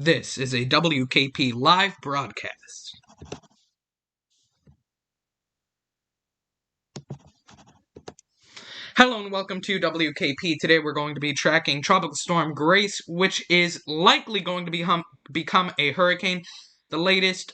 This is a WKP live broadcast. Hello and welcome to WKP. Today we're going to be tracking Tropical Storm Grace, which is likely going to become a hurricane. The latest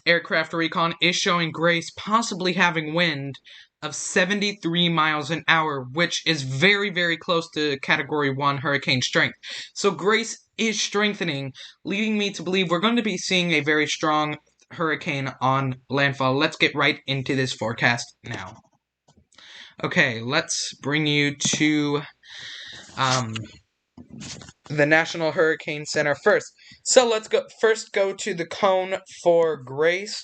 aircraft recon is showing Grace possibly having wind of 73 miles an hour, which is very, very close to Category 1 hurricane strength. So Grace is strengthening, leading me to believe we're going to be seeing a very strong hurricane on landfall. Let's get right into this forecast now. Okay, let's bring you to the National Hurricane Center first. So let's go to the cone for Grace.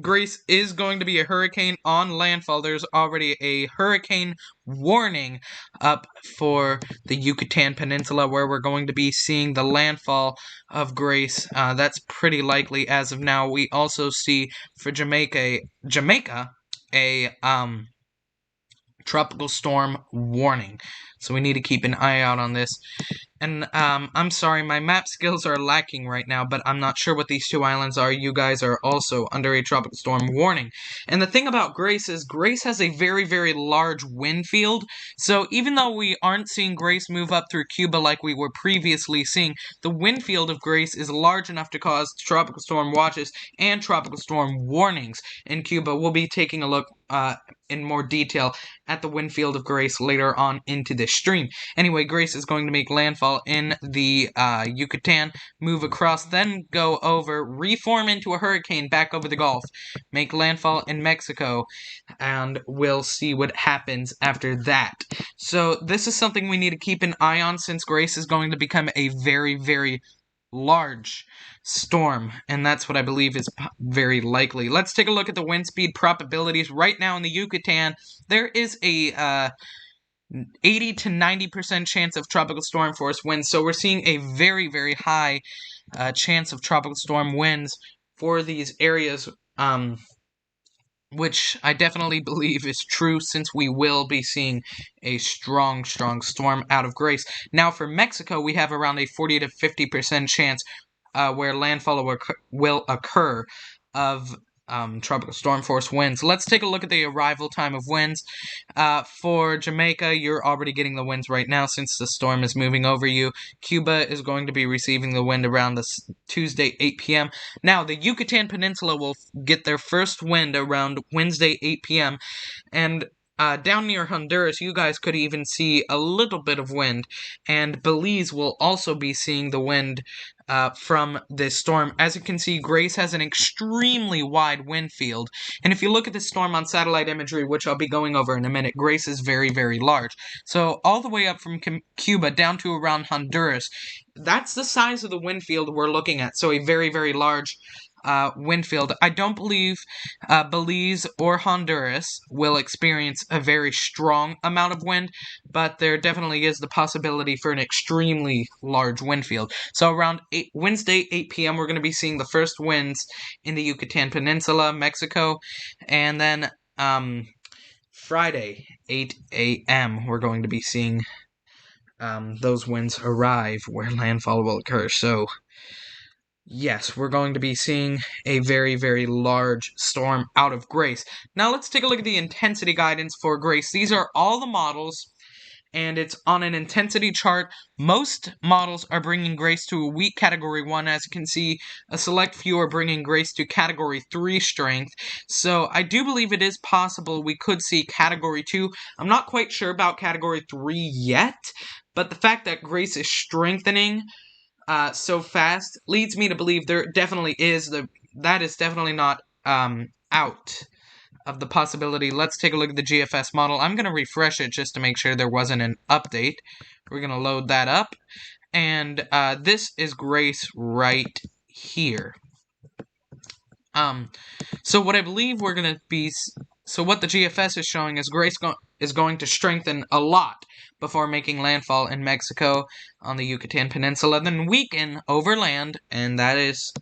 Grace is going to be a hurricane on landfall. There's already a hurricane warning up for the Yucatan Peninsula, where we're going to be seeing the landfall of Grace. That's pretty likely as of now. We also see for Jamaica a tropical storm warning. So we need to keep an eye out on this. And I'm sorry, my map skills are lacking right now, but I'm not sure what these two islands are. You guys are also under a tropical storm warning. And the thing about Grace is Grace has a very, very large wind field. So even though we aren't seeing Grace move up through Cuba like we were previously seeing, the wind field of Grace is large enough to cause tropical storm watches and tropical storm warnings in Cuba. We'll be taking a look in more detail at the wind field of Grace later on into this stream. Anyway, Grace is going to make landfall in the Yucatan, move across, then go over, reform into a hurricane back over the Gulf, make landfall in Mexico, and we'll see what happens after that. So this is something we need to keep an eye on, since Grace is going to become a very, very large storm, and that's what I believe is very likely. Let's take a look at the wind speed probabilities. Right now in the Yucatan, there is a 80 to 90% chance of tropical storm force winds, so we're seeing a very, very high chance of tropical storm winds for these areas, which I definitely believe is true, since we will be seeing a strong storm out of Grace. Now for Mexico, we have around a 40 to 50% chance where landfall will occur of tropical storm force winds. Let's take a look at the arrival time of winds. For Jamaica, you're already getting the winds right now since the storm is moving over you. Cuba is going to be receiving the wind around this Tuesday, 8 p.m. Now, the Yucatan Peninsula will get their first wind around Wednesday, 8 p.m. And down near Honduras, you guys could even see a little bit of wind. And Belize will also be seeing the wind from this storm. As you can see, Grace has an extremely wide wind field, and if you look at the storm on satellite imagery, which I'll be going over in a minute, Grace is very, very large. So all the way up from Cuba down to around Honduras, that's the size of the wind field we're looking at. So a very, very large wind field. I don't believe Belize or Honduras will experience a very strong amount of wind, but there definitely is the possibility for an extremely large wind field. So around Wednesday, 8 p.m., we're going to be seeing the first winds in the Yucatan Peninsula, Mexico, and then Friday, 8 a.m., we're going to be seeing those winds arrive where landfall will occur. So yes, we're going to be seeing a very, very large storm out of Grace. Now let's take a look at the intensity guidance for Grace. These are all the models, and it's on an intensity chart. Most models are bringing Grace to a weak Category 1. As you can see, a select few are bringing Grace to Category 3 strength. So I do believe it is possible we could see Category 2. I'm not quite sure about Category 3 yet, but the fact that Grace is strengthening so fast leads me to believe there definitely is that is definitely not out of the possibility. Let's take a look at the GFS model. I'm going to refresh it just to make sure there wasn't an update. We're going to load that up, and this is Grace right here. So what I believe we're going to be... So what the GFS is showing is Grace is going to strengthen a lot before making landfall in Mexico on the Yucatan Peninsula, then weaken overland, and that is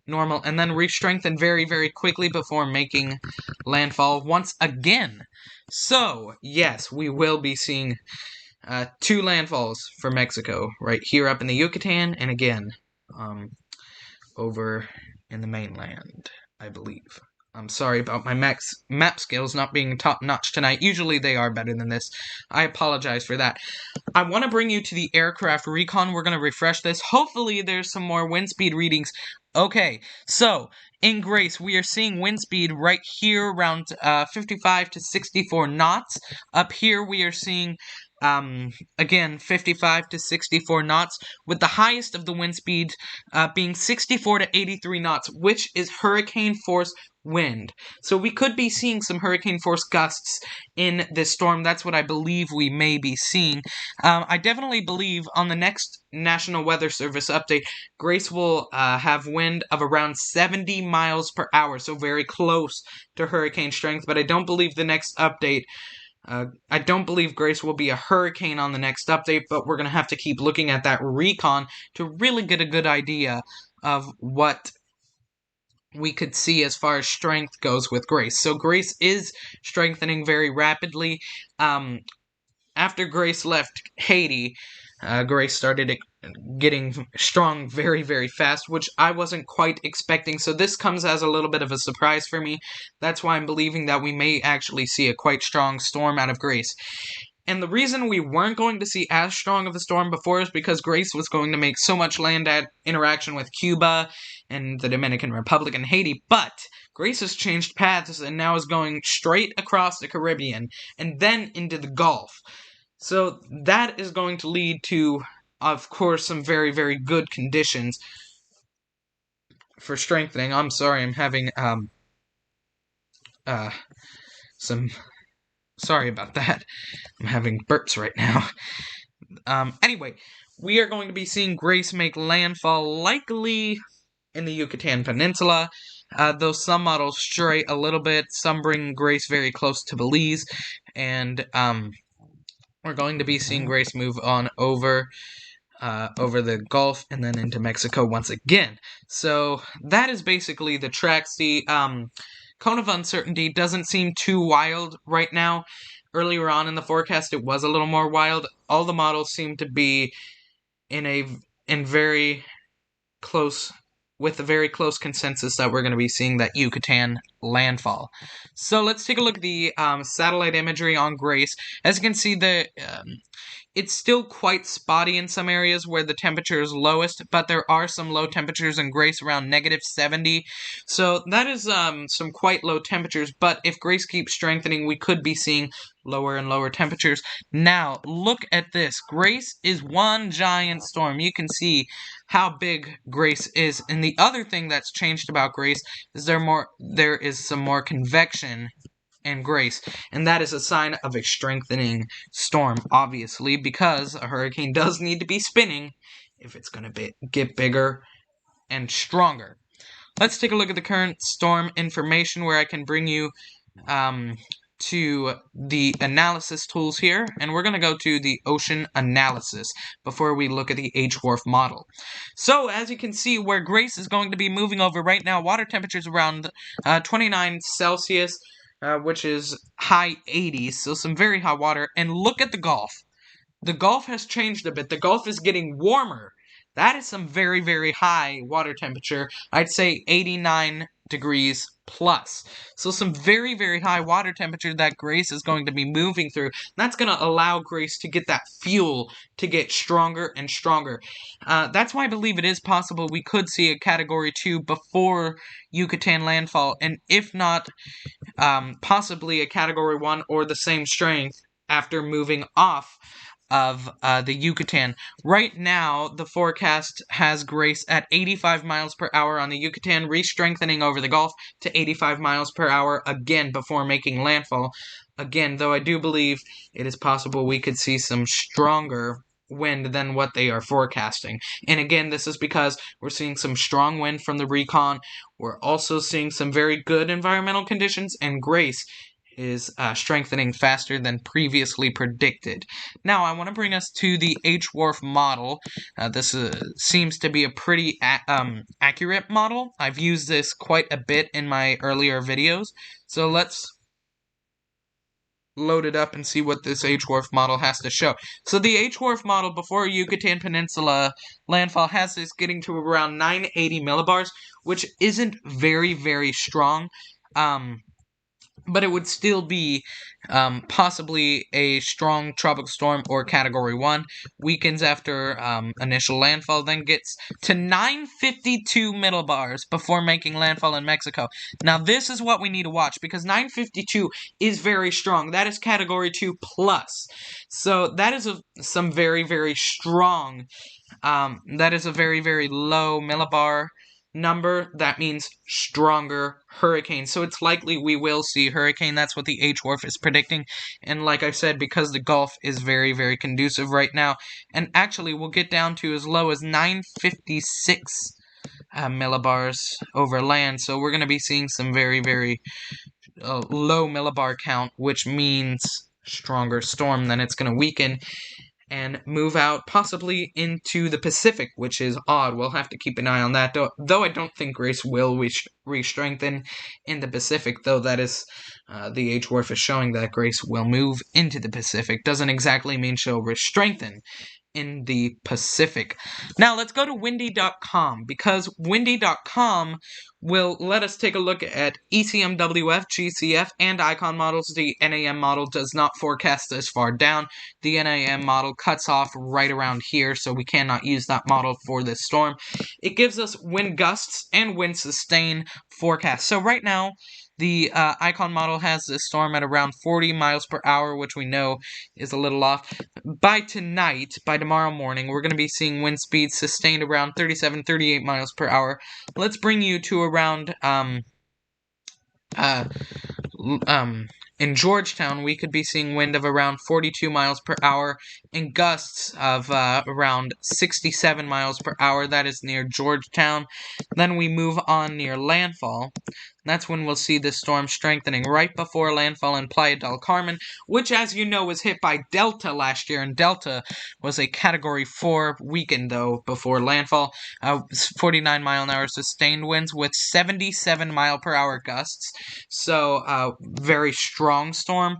normal, and then re-strengthen very, very quickly before making landfall once again. So, yes, we will be seeing two landfalls for Mexico, right here up in the Yucatan, and again, over in the mainland, I believe. I'm sorry about my map skills not being top-notch tonight. Usually they are better than this. I apologize for that. I want to bring you to the aircraft recon. We're going to refresh this. Hopefully there's some more wind speed readings. Okay, so in Grace, we are seeing wind speed right here around 55 to 64 knots. Up here, we are seeing, again, 55 to 64 knots, with the highest of the wind speeds being 64 to 83 knots, which is hurricane force wind. So we could be seeing some hurricane force gusts in this storm. That's what I believe we may be seeing. I definitely believe on the next National Weather Service update, Grace will have wind of around 70 miles per hour, so very close to hurricane strength, but I don't believe the next update I don't believe Grace will be a hurricane on the next update, but we're going to have to keep looking at that recon to really get a good idea of what we could see as far as strength goes with Grace. So Grace is strengthening very rapidly. After Grace left Haiti, Grace started getting strong very, very fast, which I wasn't quite expecting. So this comes as a little bit of a surprise for me. That's why I'm believing that we may actually see a quite strong storm out of Grace. And the reason we weren't going to see as strong of a storm before is because Grace was going to make so much land interaction with Cuba and the Dominican Republic and Haiti, but Grace has changed paths and now is going straight across the Caribbean and then into the Gulf. So that is going to lead to, of course, some very, very good conditions for strengthening. I'm sorry, I'm having, sorry about that. I'm having burps right now. Anyway, we are going to be seeing Grace make landfall likely in the Yucatan Peninsula. Though some models stray a little bit, some bring Grace very close to Belize, and, we're going to be seeing Grace move on over the Gulf and then into Mexico once again. So that is basically the tracks. The cone of uncertainty doesn't seem too wild right now. Earlier on in the forecast, it was a little more wild. All the models seem to be with a very close consensus that we're going to be seeing that Yucatan landfall. So let's take a look at the satellite imagery on Grace. As you can see, it's still quite spotty in some areas where the temperature is lowest, but there are some low temperatures in Grace around -70. So that is some quite low temperatures, but if Grace keeps strengthening, we could be seeing lower and lower temperatures. Now, look at this. Grace is one giant storm. You can see how big Grace is. And the other thing that's changed about Grace is there is some more convection in Grace, and that is a sign of a strengthening storm, obviously, because a hurricane does need to be spinning if it's going to get bigger and stronger. Let's take a look at the current storm information, where I can bring you to the analysis tools here, and we're going to go to the ocean analysis before we look at the HWRF model. So as you can see, where Grace is going to be moving over right now, water temperatures around 29 Celsius, which is high 80s, so some very hot water. And look at the Gulf. The Gulf has changed a bit. The Gulf is getting warmer. That is some very, very high water temperature. I'd say 89 degrees plus. So some very, very high water temperature that Grace is going to be moving through. That's going to allow Grace to get that fuel to get stronger and stronger. That's why I believe it is possible we could see a Category 2 before Yucatan landfall, and if not, possibly a Category 1 or the same strength after moving off of the Yucatan. Right now, the forecast has Grace at 85 miles per hour on the Yucatan, re-strengthening over the Gulf to 85 miles per hour again before making landfall. Again, though I do believe it is possible we could see some stronger wind than what they are forecasting. And again, this is because we're seeing some strong wind from the recon. We're also seeing some very good environmental conditions, and Grace is strengthening faster than previously predicted. Now, I want to bring us to the HWRF model. This seems to be a pretty accurate model. I've used this quite a bit in my earlier videos. So let's load it up and see what this H-Wharf model has to show. So the H-Wharf model before Yucatan Peninsula landfall has this getting to around 980 millibars, which isn't very, very strong. But it would still be possibly a strong tropical storm or Category 1. Weakens after initial landfall, then gets to 952 millibars before making landfall in Mexico. Now, this is what we need to watch, because 952 is very strong. That is Category 2 plus. So that is some very, very strong. That is a very, very low millibar number. That means stronger hurricane. So it's likely we will see hurricane. That's what the H-Wharf is predicting. And like I said, because the Gulf is very, very conducive right now, and actually we'll get down to as low as 956 millibars over land. So we're going to be seeing some very, very low millibar count, which means stronger storm. Then it's going to weaken and move out possibly into the Pacific, which is odd. We'll have to keep an eye on that, though I don't think Grace will re-strengthen in the Pacific, though that is, the H-Wharf is showing that Grace will move into the Pacific. Doesn't exactly mean she'll re-strengthen in the Pacific. Now let's go to windy.com, because windy.com will let us take a look at ECMWF, GCF, and ICON models. The NAM model does not forecast this far down. The NAM model cuts off right around here, so we cannot use that model for this storm. It gives us wind gusts and wind sustain forecast. So right now, the ICON model has this storm at around 40 miles per hour, which we know is a little off. By tonight, by tomorrow morning, we're going to be seeing wind speeds sustained around 37, 38 miles per hour. Let's bring you to around, in Georgetown, we could be seeing wind of around 42 miles per hour and gusts of around 67 miles per hour. That is near Georgetown. Then we move on near landfall. That's when we'll see this storm strengthening right before landfall in Playa del Carmen, which, as you know, was hit by Delta last year, and Delta was a Category 4 weekend, though, before landfall. 49-mile-an-hour sustained winds with 77-mile-per-hour gusts, so very strong storm.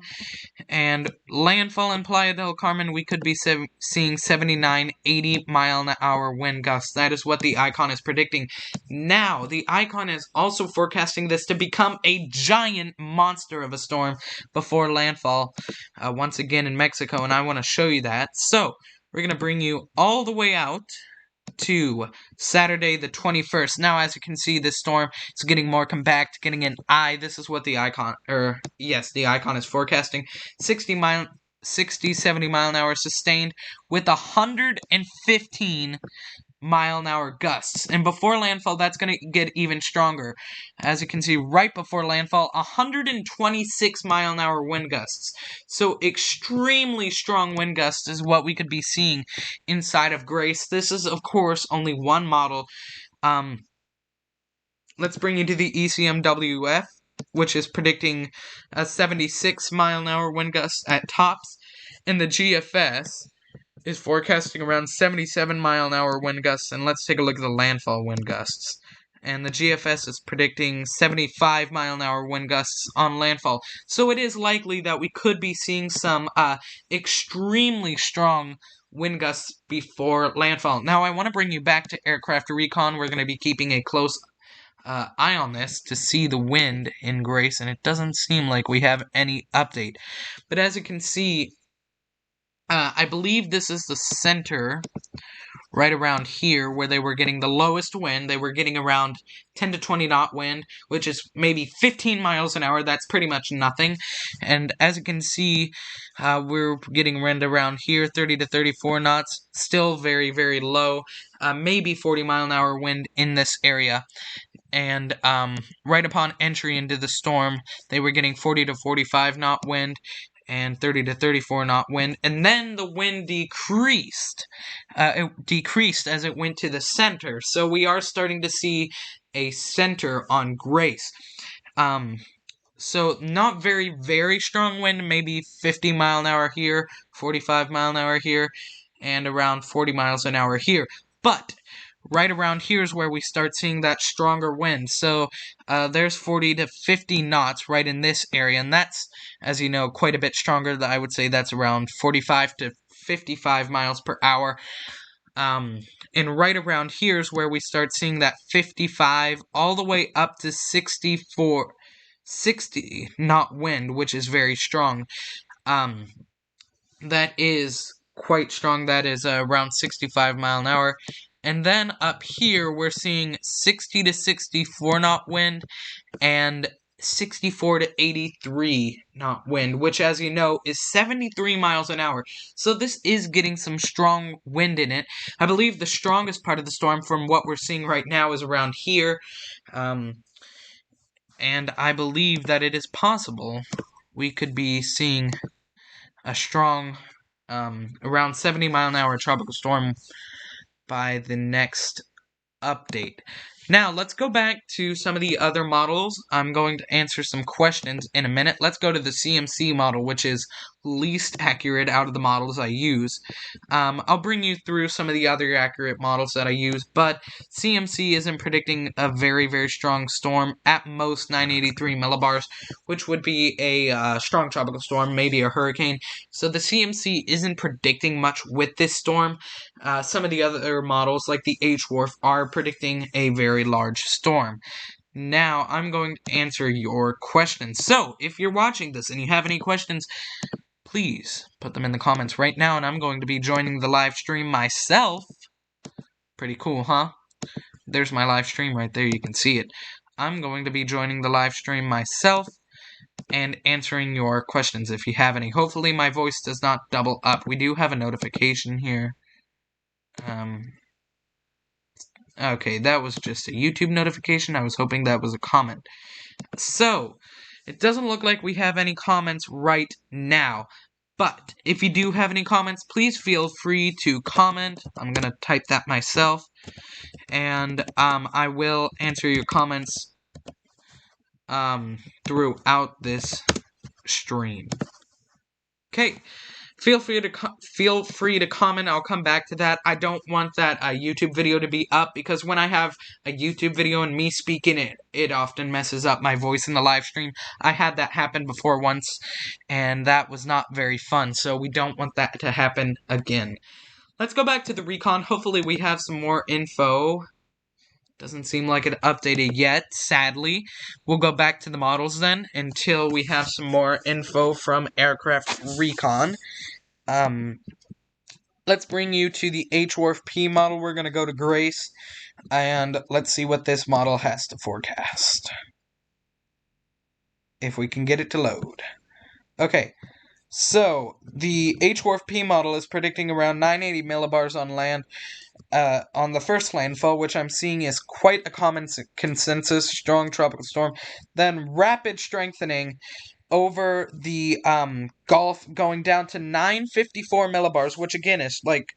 And landfall in Playa del Carmen, we could be seeing 79, 80-mile-an-hour wind gusts. That is what the ICON is predicting. Now, the ICON is also forecasting this to become a giant monster of a storm before landfall, once again in Mexico, and I want to show you that. So, we're going to bring you all the way out to Saturday the 21st. Now, as you can see, this storm is getting more compact, getting an eye. This is what the ICON, the ICON is forecasting. 60, 70 mile an hour sustained with 115 mile-an-hour gusts. And before landfall, that's going to get even stronger. As you can see, right before landfall, 126 mile-an-hour wind gusts. So extremely strong wind gusts is what we could be seeing inside of Grace. This is, of course, only one model. Let's bring you to the ECMWF, which is predicting a 76 mile-an-hour wind gusts at tops. And the GFS is forecasting around 77 mile-an-hour wind gusts, and let's take a look at the landfall wind gusts. And the GFS is predicting 75 mile-an-hour wind gusts on landfall. So it is likely that we could be seeing some extremely strong wind gusts before landfall. Now, I want to bring you back to aircraft recon. We're going to be keeping a close eye on this to see the wind in Grace, and it doesn't seem like we have any update. But as you can see, I believe this is the center, right around here, where they were getting the lowest wind. They were getting around 10 to 20 knot wind, which is maybe 15 miles an hour. That's pretty much nothing. And as you can see, we're getting wind around here, 30 to 34 knots. Still very, very low. Maybe 40 mile an hour wind in this area. And right upon entry into the storm, they were getting 40 to 45 knot wind and 30 to 34 knot wind, and then the wind decreased. It decreased as it went to the center, so we are starting to see a center on Grace. So not very, very strong wind, maybe 50 mile an hour here, 45 mile an hour here, and around 40 miles an hour here. But right around here is where we start seeing that stronger wind. So there's 40 to 50 knots right in this area, and that's, as you know, quite a bit stronger. I would say that's around 45 to 55 miles per hour. And right around here is where we start seeing that 55 all the way up to 60 knot wind, which is very strong. That is quite strong. That is around 65 mile an hour. And then up here, we're seeing 60 to 64 knot wind and 64 to 83 knot wind, which, as you know, is 73 miles an hour. So this is getting some strong wind in it. I believe the strongest part of the storm, from what we're seeing right now, is around here. And I believe that it is possible we could be seeing a strong, around 70 mile an hour tropical storm by the next update. Now, let's go back to some of the other models. I'm going to answer some questions in a minute. Let's go to the CMC model, which is least accurate out of the models I use. I'll bring you through some of the other accurate models that I use, but CMC isn't predicting a very, very strong storm, at most 983 millibars, which would be a strong tropical storm, maybe a hurricane. So the CMC isn't predicting much with this storm. Some of the other models, like the HWRF, are predicting a very large storm. Now, I'm going to answer your questions. So, if you're watching this and you have any questions, please put them in the comments right now, and I'm going to be joining the live stream myself. Pretty cool, huh? There's my live stream right there. You can see it. I'm going to be joining the live stream myself and answering your questions if you have any. Hopefully, my voice does not double up. We do have a notification here. Okay, that was just a YouTube notification. I was hoping that was a comment. So, it doesn't look like we have any comments right now. But, if you do have any comments, please feel free to comment. I'm going to type that myself. And, I will answer your comments, throughout this stream. Okay. Feel free to comment. I'll come back to that. I don't want that YouTube video to be up, because when I have a YouTube video and me speaking, it often messes up my voice in the live stream. I had that happen before once, and that was not very fun, so we don't want that to happen again. Let's go back to the recon. Hopefully we have some more info. Doesn't seem like it updated yet, sadly. We'll go back to the models then until we have some more info from Aircraft Recon. Let's bring you to the HWRF model. We're going to go to Grace, and let's see what this model has to forecast. If we can get it to load. Okay, so the HWRF model is predicting around 980 millibars on land. On the first landfall, which I'm seeing is quite a common consensus, strong tropical storm. Then rapid strengthening over the Gulf, going down to 954 millibars, which again is like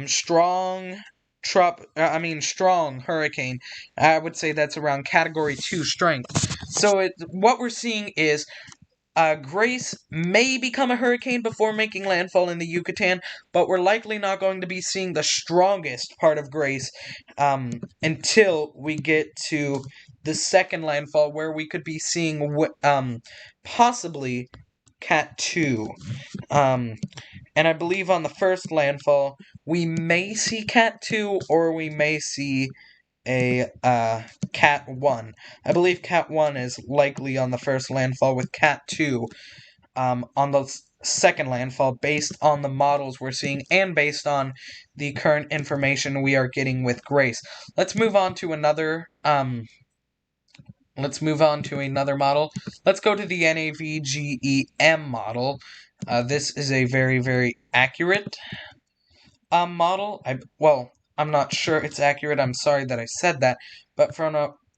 strong hurricane. I would say that's around category 2 strength. So what we're seeing is Grace may become a hurricane before making landfall in the Yucatan, but we're likely not going to be seeing the strongest part of Grace until we get to the second landfall, where we could be seeing possibly Cat 2. And I believe on the first landfall, we may see Cat 2, or we may see a Cat 1. I believe Cat 1 is likely on the first landfall, with Cat 2 on the second landfall, based on the models we're seeing and based on the current information we are getting with Grace. Let's move on to another model. Let's go to the NAV model. This is a very, very accurate model. I'm not sure it's accurate. I'm sorry that I said that, but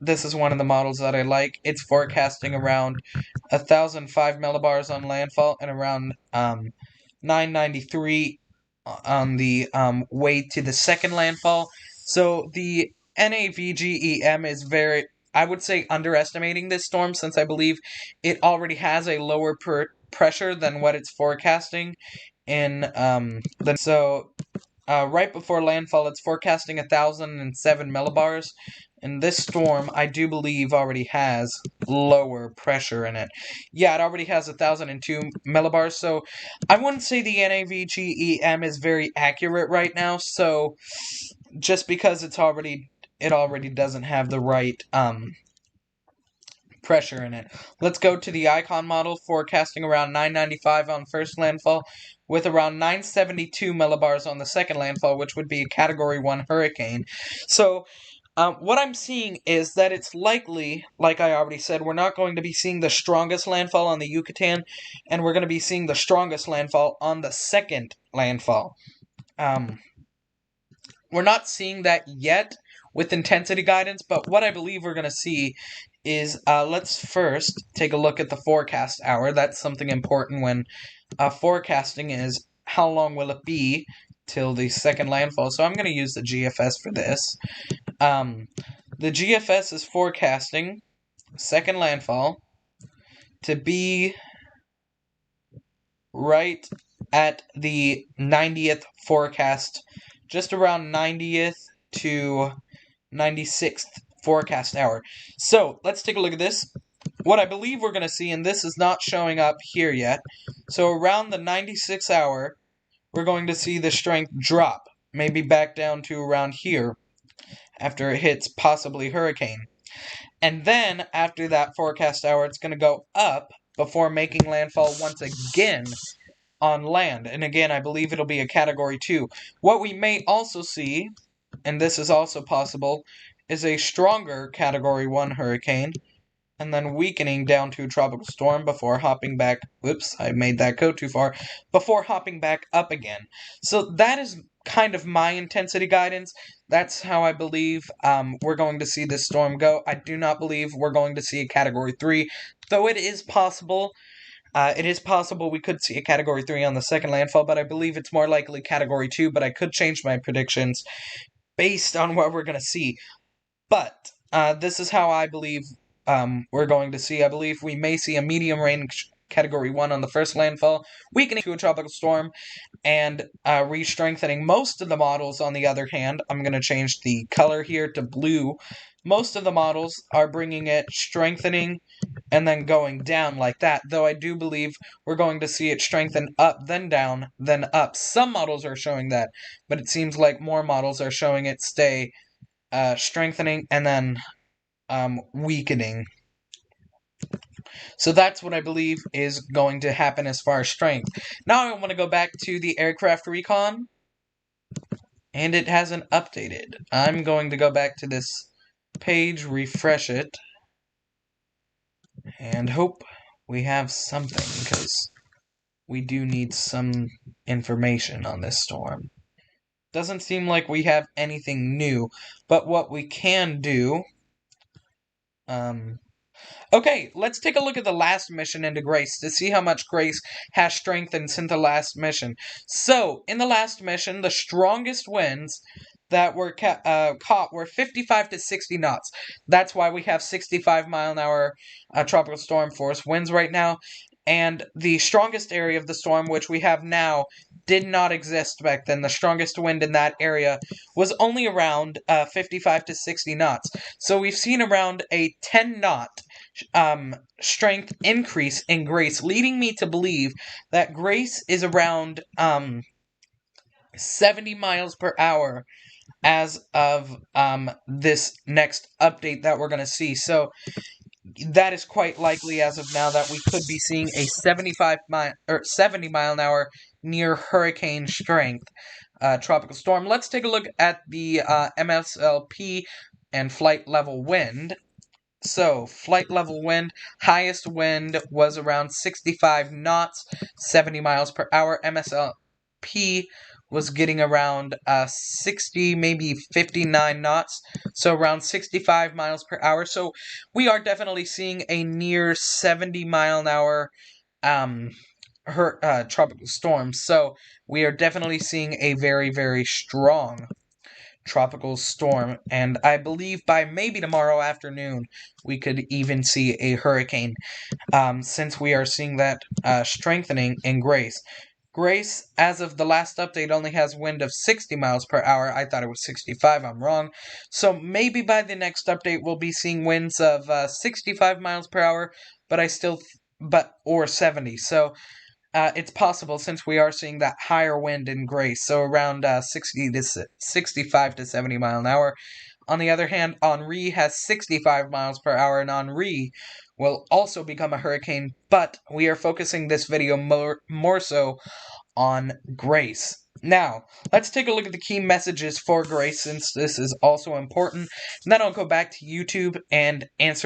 this is one of the models that I like. It's forecasting around 1,005 millibars on landfall and around 993 on the way to the second landfall. So the NAVGEM is very, I would say, underestimating this storm, since I believe it already has a lower pressure than what it's forecasting in so right before landfall, it's forecasting 1,007 millibars. And this storm, I do believe, already has lower pressure in it. Yeah, it already has 1,002 millibars, so I wouldn't say the NAVGEM is very accurate right now, so just because it already doesn't have the right pressure in it. Let's go to the icon model, forecasting around 995 on first landfall, with around 972 millibars on the second landfall, which would be a Category 1 hurricane. So, what I'm seeing is that it's likely, like I already said, we're not going to be seeing the strongest landfall on the Yucatan, and we're going to be seeing the strongest landfall on the second landfall. We're not seeing that yet with intensity guidance, but what I believe we're going to see is, let's first take a look at the forecast hour. That's something important when forecasting is how long will it be till the second landfall. So I'm going to use the GFS for this. The GFS is forecasting second landfall to be right at the 90th forecast, just around 90th to 96th forecast hour. So, let's take a look at this. What I believe we're going to see, and this is not showing up here yet, so around the 96th hour, we're going to see the strength drop, maybe back down to around here, after it hits possibly hurricane. And then, after that forecast hour, it's going to go up before making landfall once again on land. And again, I believe it'll be a Category 2. What we may also see, and this is also possible, is a stronger Category 1 hurricane, and then weakening down to a tropical storm before hopping back, whoops, I made that go too far, before hopping back up again. So that is kind of my intensity guidance. That's how I believe we're going to see this storm go. I do not believe we're going to see a Category 3, though it is possible. It is possible we could see a Category 3 on the second landfall, but I believe it's more likely Category 2, but I could change my predictions based on what we're going to see. But this is how I believe we're going to see. I believe we may see a medium range Category 1 on the first landfall, weakening to a tropical storm, and re-strengthening. Most of the models, on the other hand, I'm going to change the color here to blue. Most of the models are bringing it strengthening and then going down like that, though I do believe we're going to see it strengthen up, then down, then up. Some models are showing that, but it seems like more models are showing it stay strengthening and then weakening. So that's what I believe is going to happen as far as strength. Now I want to go back to the aircraft recon, and it hasn't updated. I'm going to go back to this page, refresh it, and hope we have something, because we do need some information on this storm. Doesn't seem like we have anything new, but what we can do... Okay, let's take a look at the last mission into Grace to see how much Grace has strengthened since the last mission. So, in the last mission, the strongest winds that were caught were 55 to 60 knots. That's why we have 65-mile-an-hour tropical storm force winds right now. And the strongest area of the storm, which we have now, did not exist back then. The strongest wind in that area was only around 55 to 60 knots. So we've seen around a 10-knot strength increase in Grace, leading me to believe that Grace is around 70 miles per hour as of this next update that we're going to see. So that is quite likely as of now that we could be seeing a 70 mile an hour near hurricane strength tropical storm. Let's take a look at the MSLP and flight level wind. So, flight level wind, highest wind was around 65 knots, 70 miles per hour. MSLP was getting around 60, maybe 59 knots, so around 65 miles per hour. So, we are definitely seeing a near 70 mile an hour tropical storm. So, we are definitely seeing a very, very strong tropical storm, and I believe by maybe tomorrow afternoon we could even see a hurricane, since we are seeing that strengthening in Grace. Grace, as of the last update, only has wind of 60 miles per hour. I thought it was 65. I'm wrong. So maybe by the next update we'll be seeing winds of 65 miles per hour, or 70. So it's possible since we are seeing that higher wind in Grace, so around 65 to 70 mile an hour. On the other hand, Henri has 65 miles per hour, and Henri will also become a hurricane, but we are focusing this video more so on Grace. Now, let's take a look at the key messages for Grace, since this is also important, and then I'll go back to YouTube and answer